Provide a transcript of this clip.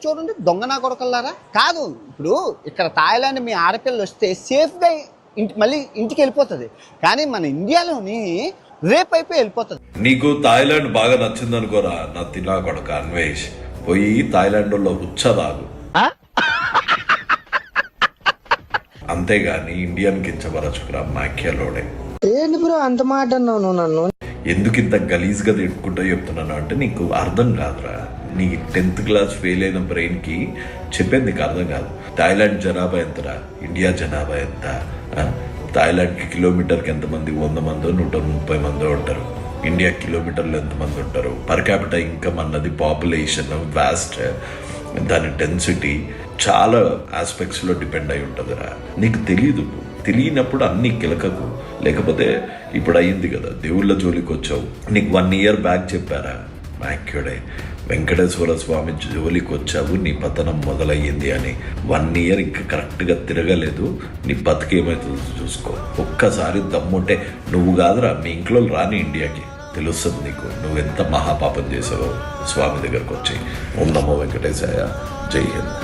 చూడండి దొంగ నా కొడకల్లారా. కాదు ఇప్పుడు ఇక్కడ థాయిలాండ్ మీ ఆడపిల్లలు వస్తే సేఫ్గా మళ్ళీ ఇంటికి వెళ్ళిపోతుంది, కానీ మన ఇండియాలోని రేప్ అయిపోయి వెళ్ళిపోతుంది. నీకు థాయిలాండ్ బాగా నచ్చింది అనుకోరా నా తిన్నా కొడక అన్వేష్, పోయి థాయిలాండ్ లో ఉచ్చదాగు, అంతేగాని ఇండియన్ కించపరచుకురా మాక్యాలోడే. ఏంటి బ్రో అంత మాట అన్నావు నువ్వు నన్ను? ఎందుకు ఇంత గలీజ్గా తిట్టుకుంటూ చెప్తున్నాను అంటే నీకు అర్థం కాదురా. నీ 10th క్లాస్ ఫెయిల్ అయిన బ్రెయిన్ కి చెప్పేది నీకు అర్థం కాదు. థాయిలాండ్ జనాభా ఎంతరా, ఇండియా జనాభా ఎంత? థాయిలాండ్కి కిలోమీటర్కి ఎంతమంది? 100 మందో 130 మందో ఉంటారు. ఇండియా కిలోమీటర్లు ఎంతమంది ఉంటారు? పర్ క్యాపిటల్ ఇన్కమ్ అన్నది, పాపులేషన్, వాస్ట్, దాని డెన్సిటీ చాలా ఆస్పెక్ట్స్లో డిపెండ్ అయి ఉంటుందిరా. నీకు తెలీదు. తెలియనప్పుడు అన్ని కిలకకు. లేకపోతే ఇప్పుడు అయ్యింది కదా, దేవుళ్ళ జోలికి వచ్చావు. నీకు 1 year బ్యాక్ చెప్పారా మాక్యుడే వెంకటేశ్వర స్వామి జోలికి వచ్చావు, నీ పతనం మొదలయ్యింది అని. 1 year ఇంకా కరెక్ట్గా తిరగలేదు, నీ బతికేమవుతుందో చూసుకో. ఒక్కసారి దమ్ముంటే నువ్వు కాదురా, మీ ఇంట్లో రాని ఇండియాకి తెలుస్తుంది నీకు నువ్వు ఎంత మహాపాపం చేసావో. స్వామి దగ్గరకు వచ్చి ఓం నమో వెంకటేశాయ, జై హింద్.